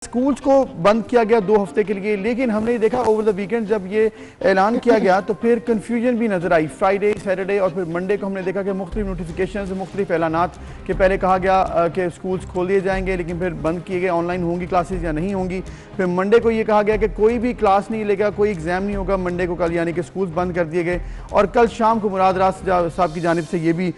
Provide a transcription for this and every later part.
Schools کو بند کیا گیا 2 ہفتے کے لیے، لیکن ہم نے دیکھا اوور دا ویکنڈ جب یہ اعلان کیا گیا تو پھر کنفیوژن بھی نظر آئی۔ فرائیڈے، سیٹرڈے اور پھر منڈے کو ہم نے دیکھا کہ مختلف نوٹیفیکیشنز، مختلف اعلانات کہ پہلے کہا گیا کہ اسکولز کھول دیے جائیں گے لیکن پھر بند کیے گئے، آن لائن ہوں گی کلاسز یا نہیں ہوں گی۔ پھر منڈے کو یہ کہا گیا کہ کوئی بھی کلاس نہیں لے گا، کوئی ایگزام نہیں ہوگا منڈے کو کل، یعنی کہ اسکولز بند کر دیے گئے۔ اور کل شام کو مراد راز صاحب کی جانب سے یہ بھی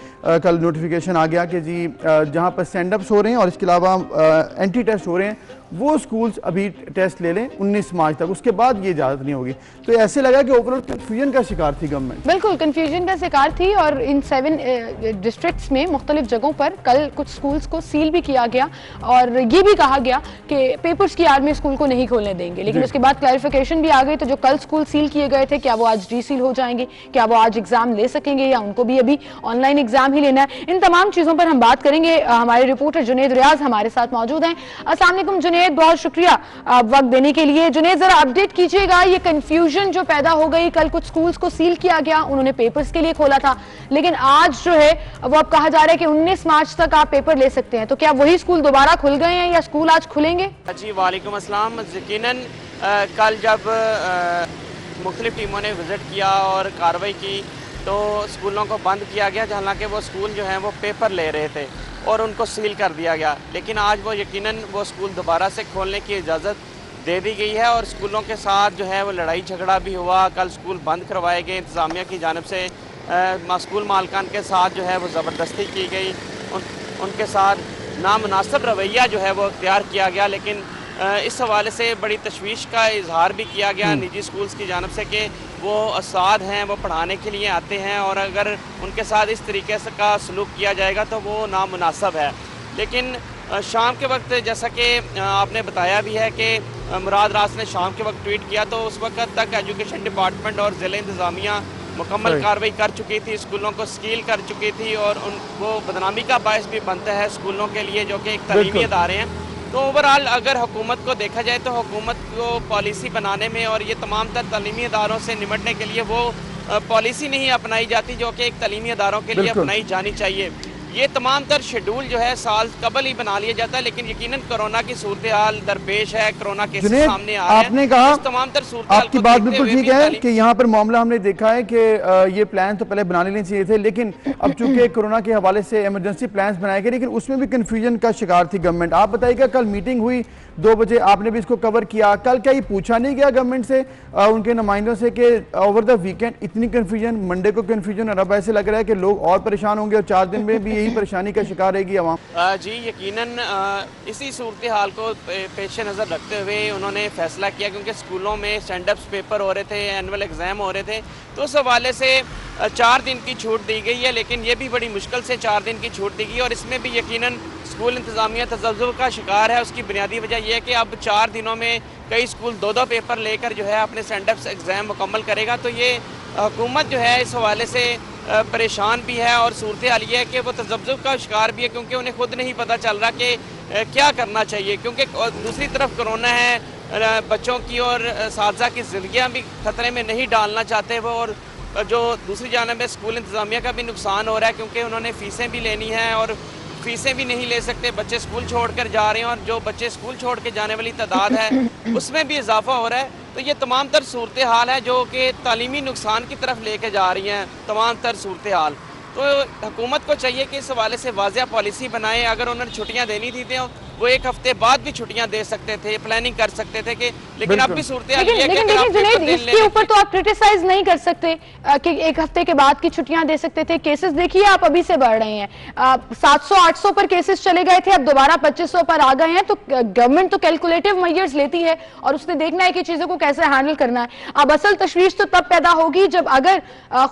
کل نوٹیفیکیشن آ گیا کہ جی جہاں پر سینڈ اپس ہو رہے ہیں اور اس کے علاوہ اینٹی ٹیسٹ ہو رہے ہیں وہ اسکولز ابھی ٹیسٹ لے لیں 19 مارچ تک، اس کے بعد یہ اجازت نہیں ہوگی۔ تو ایسے لگا کہ اوورآل کنفیوژن کا شکار تھی گورنمنٹ۔ بالکل کنفیوژن کا شکار تھی، اور ان 7 ڈسٹرکٹس میں مختلف جگہوں پر کل کچھ اسکولز کو سیل بھی کیا گیا اور یہ بھی کہا گیا کہ پیپرز کی آڑ میں اسکول کو نہیں کھولنے دیں گے، لیکن اس کے بعد کلیریفیکیشن بھی آ گئی۔ تو جو کل اسکول سیل کیے گئے تھے کیا وہ آج ری سیل ہو جائیں گے، کیا وہ آج ایگزام لے سکیں گے یا ان کو بھی ابھی آن لائن ایگزام ہی لینا ہے؟ ان تمام چیزوں پر ہم بات کریں گے۔ ہمارے رپورٹر جنید ریاض ہمارے ساتھ موجود ہیں۔ السلام علیکم جنید، بہت شکریہ وقت دینے کے لیے۔ جنید ذرا اپڈیٹ کیجیے گا، یہ کنفیوژن جو پیدا ہو گئی، کل کچھ سکولز کو سیل کیا گیا، انہوں نے پیپرز کے لیے کھولا تھا، لیکن آج جو ہے وہ اب کہا جا رہا ہے کہ 19 مارچ تک آپ پیپر لے سکتے ہیں، تو کیا وہی سکول دوبارہ کھل گئے ہیں یا سکول آج کھلیں گے؟ جی وعلیکم السلام۔ یقیناً کل جب مختلف ٹیموں نے وزٹ کیا اور کارروائی کی تو اسکولوں کو بند کیا گیا، حالانکہ وہ اسکول جو ہیں وہ پیپر لے رہے تھے اور ان کو سیل کر دیا گیا، لیکن آج وہ یقیناً وہ اسکول دوبارہ سے کھولنے کی اجازت دے دی گئی ہے اور اسکولوں کے ساتھ جو ہے وہ لڑائی جھگڑا بھی ہوا۔ کل اسکول بند کروائے گئے، انتظامیہ کی جانب سے اسکول مالکان کے ساتھ جو ہے وہ زبردستی کی گئی، ان کے ساتھ نامناسب رویہ جو ہے وہ اختیار کیا گیا، لیکن اس حوالے سے بڑی تشویش کا اظہار بھی کیا گیا نجی اسکولز کی جانب سے کہ وہ اساتذہ ہیں، وہ پڑھانے کے لیے آتے ہیں اور اگر ان کے ساتھ اس طریقے سے کا سلوک کیا جائے گا تو وہ نامناسب ہے۔ لیکن شام کے وقت جیسا کہ آپ نے بتایا بھی ہے کہ مراد راز نے شام کے وقت ٹویٹ کیا تو اس وقت تک ایجوکیشن ڈپارٹمنٹ اور ضلع انتظامیہ مکمل کارروائی کر چکی تھی، اسکولوں کو سیل کر چکی تھی اور ان کو بدنامی کا باعث بھی بنتا ہے اسکولوں کے لیے جو کہ ایک تعلیمی ادارے ہیں۔ تو اوورآل اگر حکومت کو دیکھا جائے تو حکومت کو پالیسی بنانے میں اور یہ تمام تر تعلیمی اداروں سے نمٹنے کے لیے وہ پالیسی نہیں اپنائی جاتی جو کہ ایک تعلیمی اداروں کے لیے اپنائی جانی چاہیے۔ یہ تمام تر شیڈول جو ہے سال قبل ہی بنا لیا جاتا ہے، لیکن یقیناً کورونا کی صورتحال درپیش ہے، کورونا کیسز سامنے آ رہے ہیں۔ آپ نے کہا تمام تر صورتحال آپ کی بات بالکل ٹھیک ہے کہ یہاں پر معاملہ ہم نے دیکھا ہے کہ یہ پلان تو پہلے بنا لینے چاہیے تھے، لیکن اب چونکہ کورونا کے حوالے سے ایمرجنسی پلانز بنائے گئے، لیکن اس میں بھی کنفیوژن کا شکار تھی گورنمنٹ۔ آپ بتائیے گا کل میٹنگ ہوئی 2 بجے، آپ نے بھی اس کو کور کیا، کل کیا یہ پوچھا نہیں گیا گورنمنٹ سے ان کے نمائندوں سے کہ اوور دا ویکینڈ اتنی کنفیوژن، منڈے کو کنفیوژن اور اب ایسے لگ رہا ہے کہ لوگ اور پریشان ہوں گے اور 4 دن میں بھی یہی پریشانی کا شکار رہے گی عوام؟ جی یقیناً اسی صورتحال کو پیش نظر رکھتے ہوئے انہوں نے فیصلہ کیا، کیونکہ اسکولوں میں سینڈ اپس پیپر ہو رہے تھے، اینول ایگزام ہو رہے تھے، تو اس حوالے سے 4 دن کی چھوٹ دی گئی ہے، لیکن یہ بھی بڑی مشکل سے 4 دن کی چھوٹ دی گئی اور اس میں بھی یقیناً اسکول انتظامیہ تذبذب کا شکار ہے۔ اس کی بنیادی وجہ یہ ہے کہ اب 4 دنوں میں کئی اسکول 2 پیپر لے کر جو ہے اپنے سینڈ اپس ایگزام مکمل کرے گا، تو یہ حکومت جو ہے اس حوالے سے پریشان بھی ہے اور صورتحال یہ ہے کہ وہ تذبذب کا شکار بھی ہے، کیونکہ انہیں خود نہیں پتہ چل رہا کہ کیا کرنا چاہیے، کیونکہ دوسری طرف کورونا ہے، بچوں کی اور اساتذہ کی زندگیاں بھی خطرے میں نہیں ڈالنا چاہتے وہ، اور جو دوسری جانب ہے اسکول انتظامیہ کا بھی نقصان ہو رہا ہے کیونکہ انہوں نے فیسیں بھی لینی ہیں اور فیسیں بھی نہیں لے سکتے، بچے اسکول چھوڑ کر جا رہے ہیں اور جو بچے اسکول چھوڑ کے جانے والی تعداد ہے اس میں بھی اضافہ ہو رہا ہے۔ تو یہ تمام تر صورتحال ہے جو کہ تعلیمی نقصان کی طرف لے کے جا رہی ہیں، تمام تر صورتحال۔ تو حکومت کو چاہیے کہ اس حوالے سے واضح پالیسی بنائیں، اگر انہوں نے چھٹیاں دینی تھی تو وہ 1 ہفتے بعد بھی چھٹیاں دے سکتے تھے، پلاننگ کر سکتے تھے کہ، لیکن اب بھی صورتحال یہ ہے کہ جنید اس کے اوپر تو آپ کرٹیسائز نہیں کر سکتے کہ 1 ہفتے کے بعد کی چھٹیاں دے سکتے تھے۔ کیسز دیکھیے آپ ابھی سے بڑھ رہے ہیں، 700-800 پر کیسز چلے گئے تھے، اب دوبارہ 2500 پر آ گئے ہیں، تو گورنمنٹ تو کیلکولیٹو میجرز لیتی ہے اور اس نے دیکھنا ہے کہ چیزوں کو کیسے ہینڈل کرنا ہے۔ اب اصل تشویش تو تب پیدا ہوگی جب اگر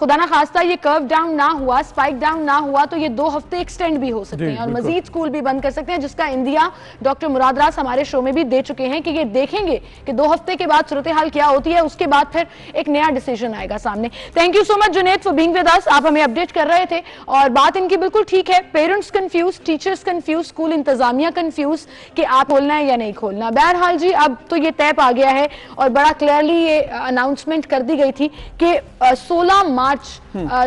خدا نہ خواستہ یہ کرو ڈاؤن نہ ہوا، سپائک ڈاؤن نہ ہوا، تو یہ 2 ہفتے ایکسٹینڈ بھی ہو سکتے ہیں اور مزید اسکول بھی بند کر سکتے ہیں، جس کا اندیا ڈاکٹر مراد راز ہمارے شو میں بھی دے چکے ہیں کہ یہ دیکھیں گے کہ 2 ہفتے کے بعد صورتحال کیا ہوتی ہے، اس کے بعد پھر ایک نیا ڈیسیژن آئے گا سامنے۔ Thank you so much Junaid for being with us, آپ ہمیں اپڈیٹ کر رہے تھے اور بات ان کی بالکل ٹھیک ہے، parents confused, teachers confused, school انتظامیہ کنفیوز کہ آپ کھولنا ہے یا نہیں کھولنا۔ بہرحال جی اب تو یہ طے پا گیا ہے اور بڑا کلیئرلی یہ اناؤنسمنٹ کر دی گئی تھی کہ 16 مارچ